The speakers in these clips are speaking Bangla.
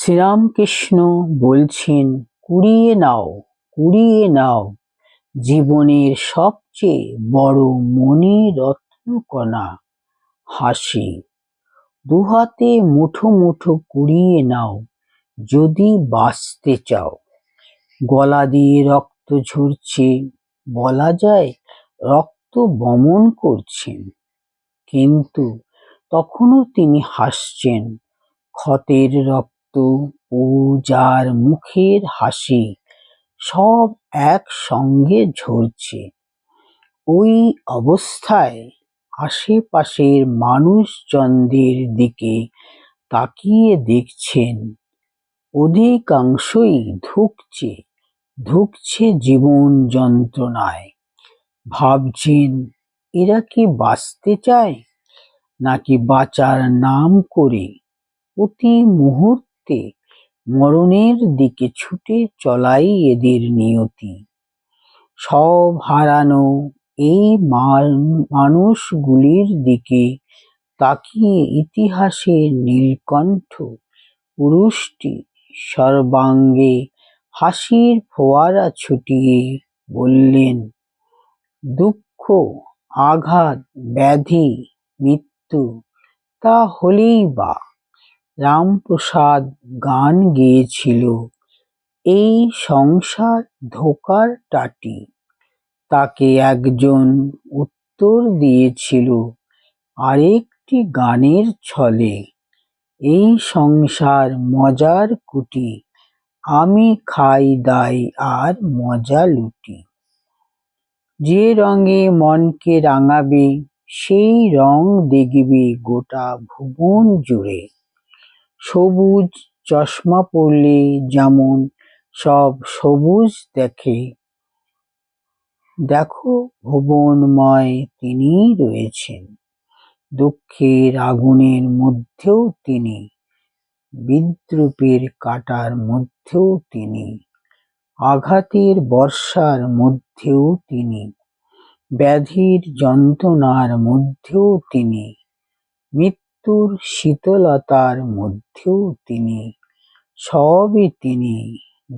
শ্রীরামকৃষ্ণ বলছেন, কুড়িয়ে নাও, কুড়িয়ে নাও জীবনের সবচেয়ে বড় মণিরত্নকণা, হাসি। দুহাতে মুঠো মুঠো কুড়িয়ে নাও যদি বাঁচতে চাও। গলা দিয়ে রক্ত ঝরছে, বলা যায় রক্ত বমন করছেন, কিন্তু তখনও তিনি হাসছেন। ক্ষতের রক্ত, যার মুখের হাসি, সব একসঙ্গে ঝরছে। ওই অবস্থায় আশেপাশের মানুষজনদের দিকে তাকিয়ে দেখছেন, অধিকাংশই ধুঁকছে জীবন যন্ত্রণায়। ভাবছেন, এরা কি বাঁচতে চায়, নাকি বাঁচার নাম করে প্রতি মুহূর্তে মরণের দিকে ছুটে চলাই এদের নিয়তি। সব হারানো এই মানুষগুলির দিকে তাকিয়ে ইতিহাসের নীলকণ্ঠ পুরুষটি সর্বাঙ্গে হাসির ফোয়ারা ছুটিয়ে বললেন, দুঃখ, আঘাত, ব্যাধি, মৃত্যু, তা হলেই বা। রামপ্রসাদ গান গেয়েছিল, এই সংসার ধোঁকার টাটি। তাকে একজন উত্তর দিয়েছিল আরেকটি গানের ছলে, এই সংসার মজার কুটি, আমি খাই দাই আর মজা লুটি। যে রঙে মনকে রাঙাবে, সেই রং দেখবে গোটা ভুবন জুড়ে। সবুজ চশমা পরলে যেমন সব সবুজ দেখে, দেখো ভুবনময় তিনিই রয়েছেন। দুঃখের আগুনের মধ্যেও তিনি, বিদ্রূপের কাঁটার মধ্যেও তিনি, আঘাতের বর্ষার মধ্যেও তিনি, ব্যাধির যন্ত্রণার মধ্যেও তিনি, মৃত্যুর শীতলতার মধ্যেও তিনি, সবই তিনি,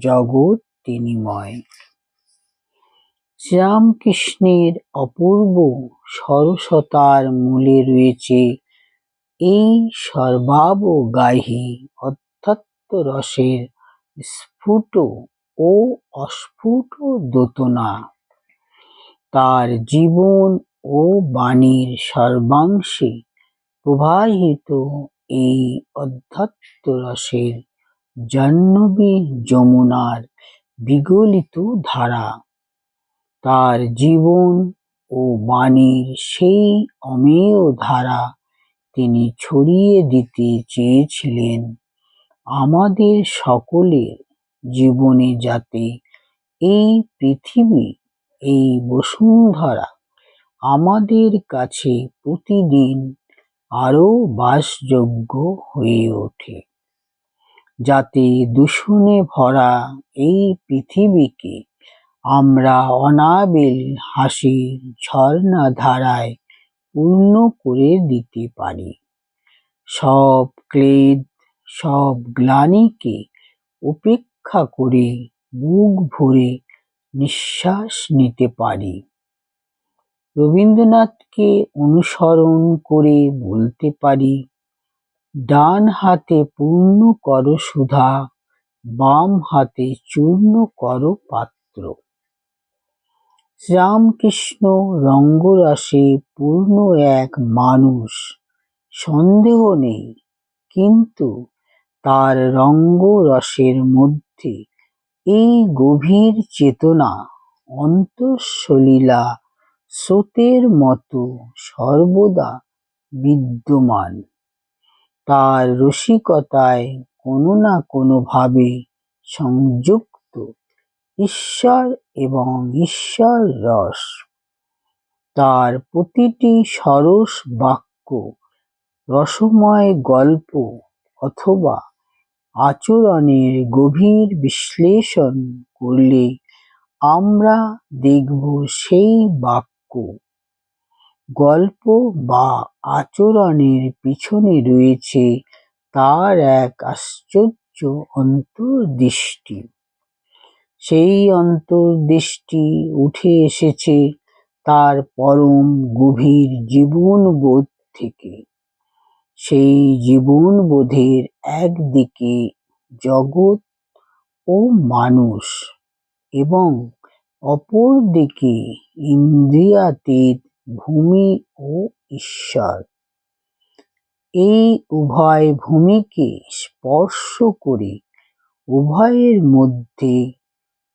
জগৎ তিনিময়। শ্রীরামকৃষ্ণের অপূর্ব সরসতার মূলে রয়েছে এই সর্বাবগাহী অধ্যাত্ম রসের স্ফুট ও অস্ফুট দ্যোতনা। তার জীবন ও বাণীর সর্বাংশে প্রবাহিত এই অধ্যাত্ম রসের জাহ্নবী যমুনার বিগলিত ধারা। তার জীবন ও বাণীর সেই অমেয় ধারা তিনি ছড়িয়ে দিতে চেয়েছিলেন আমাদের সকলের জীবনে, যাতে এই পৃথিবী, এই বসুন্ধরা আমাদের কাছে প্রতিদিন আরো বাসযোগ্য হয়ে ওঠে। যাতে দূষণে ভরা এই পৃথিবীকে আমরা অনাবিল হাসির ঝর্ণাধারায় পূর্ণ করে দিতে পারি। সব ক্লেদ, সব গ্লানিকে উপেক্ষা করে বুক ভরে নিঃশ্বাস নিতে পারি। রবীন্দ্রনাথকে অনুসরণ করে বলতে পারি, ডান হাতে পূর্ণ করো সুধা, বাম হাতে চূর্ণ করো পাত্র। শ্রীরামকৃষ্ণ রঙ্গরসে পূর্ণ এক মানুষ, সন্দেহ নেই, কিন্তু তার রঙ্গরসের মধ্যে এই গভীর চেতনা অন্তঃসলীলা স্রোতের মতো সর্বদা বিদ্যমান। তার রসিকতায় কোনো না কোনো ভাবে সংযুক্ত ঈশ্বর এবং ঈশ্বর রস। তার প্রতিটি সরস বাক্য রসময় গল্প অথবা আচরণের গভীর বিশ্লেষণ করলে আমরা দেখব সেই বাক্য, গল্প বা আচরণের পিছনে রয়েছে তার এক আশ্চর্য উচ্চ অন্তর্দৃষ্টি। সেই অন্তর্দৃষ্টি উঠে এসেছে তার পরম গভীর জীবনবোধ থেকে। সেই জীবনবোধের একদিকে জগৎ ও মানুষ এবং অপরদিকে ইন্দ্রিয়াতীত ভূমি ও ঈশ্বর। এই উভয় ভূমিকে স্পর্শ করে উভয়ের মধ্যে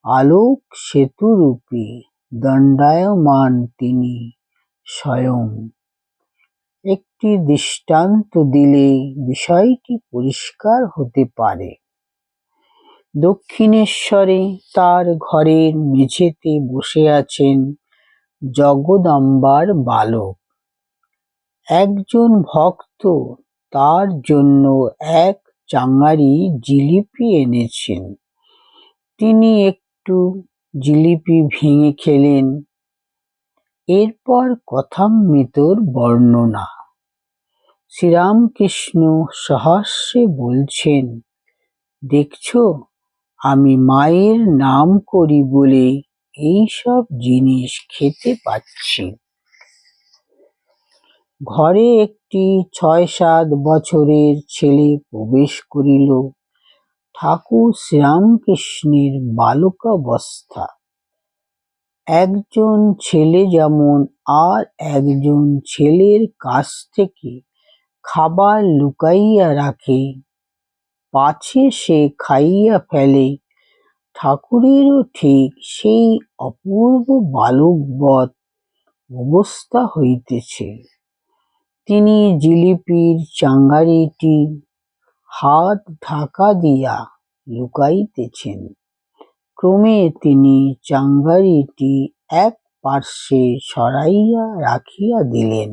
আলোক সেতুরূপে দণ্ডায়মান তিনি স্বয়ং। একটি দৃষ্টান্ত দিলে বিষয়টি পরিষ্কার হতে পারে। দক্ষিণেশ্বরে তার ঘরের মেঝেতে বসে আছেন জগদম্বার বালক। একজন ভক্ত তার জন্য এক চাঙারি জিলিপি এনেছেন। তিনি একটু জিলিপি ভেঙে খেলেন। এরপর কথামৃতর বর্ণনা। শ্রীরামকৃষ্ণ সহাস্যে বলছেন, দেখছো, আমি মায়ের নাম করি বলে এইসব জিনিস খেতে পাচ্ছি। ঘরে একটি ৬-৭ বছরের ছেলে প্রবেশ করিল। ঠাকুর শ্রীরামকৃষ্ণের বালকাবস্থা। একজন ছেলে যেমন আর একজন ছেলের কাছ থেকে খাবার লুকাইয়া রাখে, পাছে সে খাইয়া ফেলে, ঠাকুরেরও ঠিক সেই অপূর্ব বালকবৎ অবস্থা হইতেছে। তিনি জিলিপির চাঙারিটি হাত ঢাকা দিয়া লুকাইতেছেন। ক্রমে তিনি চাঙারিটি এক পার্শ্বে সরাইয়া রাখিয়া দিলেন।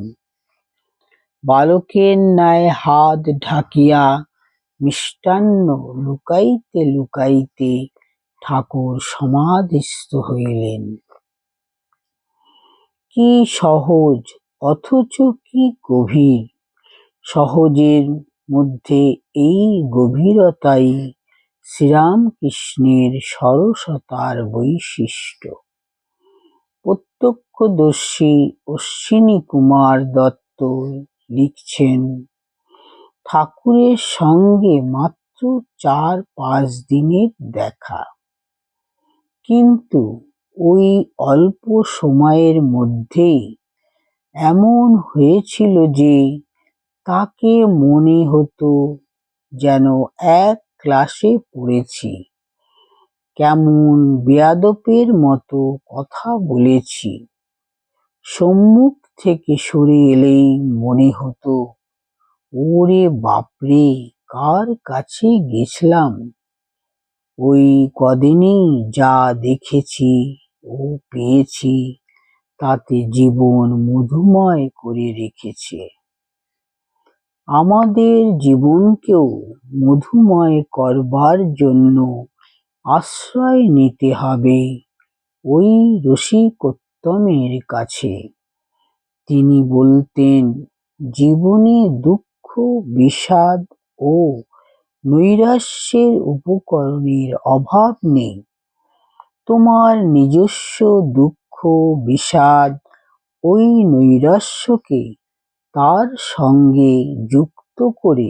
বালকের ন্যায় হাত ঢাকিয়া মিষ্টান্ন লুকাইতে লুকাইতে ঠাকুর সমাধিস্থ হইলেন। কি সহজ, অথচ কি গভীর! সহজের মধ্যে এই গভীরতাই শ্রীরামকৃষ্ণের সরসতার বৈশিষ্ট্য। প্রত্যক্ষদর্শী অশ্বিনীকুমার দত্ত লিখছেন, ঠাকুরের সঙ্গে মাত্র ৪-৫ দিনের দেখা, কিন্তু ওই অল্প সময়ের মধ্যেই এমন হয়েছিল যে তাকে মনে হতো যেন এক ক্লাসে পড়েছি, কেমন বেয়াদবের মতো কথা বলেছি। সম্মুখ থেকে সরে এলেই মনে হতো, ওরে বাপরে, কার কাছে গেছিলাম! ওই কদিনেই যা দেখেছি ও পেয়েছি তাতে জীবন মধুময় করে রেখেছে। আমাদের জীবনকেও মধুময় করবার জন্য আশ্রয় নিতে হবে ওই রসিকোত্তমের কাছে। তিনি বলতেন, জীবনে দুঃখ, বিষাদ ও নৈরাশ্যের উপকরণের অভাব নেই। তোমার নিজস্ব দুঃখ, বিষাদ, ওই নৈরাশ্যকে তার সঙ্গে যুক্ত করে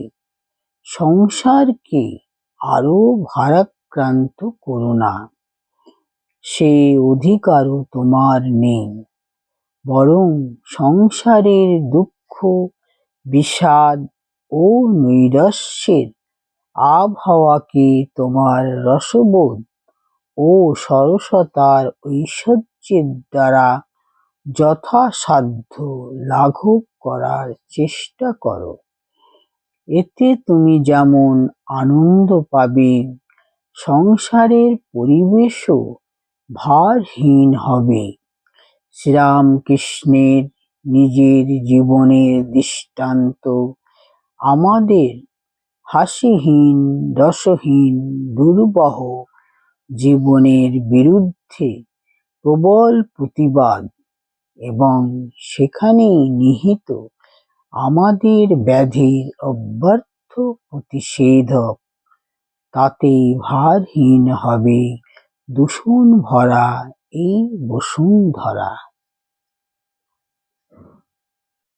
সংসারকে আরো ভারাক্রান্ত করো না। সে অধিকারও তোমার নেই। বরং সংসারের দুঃখ, বিষাদ ও নৈরাশ্যের আবহাওয়াকে তোমার রসবোধ ও সরসতার ঐশ্বর্যের দ্বারা যথাসাধ্য লাঘব করার চেষ্টা করো। এতে তুমি যেমন আনন্দ পাবে, সংসারের পরিবেশও ভারহীন হবে। শ্রীরামকৃষ্ণের নিজের জীবনের দৃষ্টান্ত আমাদের হাসিহীন, রসহীন, দুর্বহ জীবনের বিরুদ্ধে প্রবল প্রতিবাদ এবং সেখানেই নিহিত আমাদের ব্যাধির অব্যর্থ প্রতিষেধক। তাতেই ভারহীন হবে দূষণ ভরা এই বসুন্ধরা।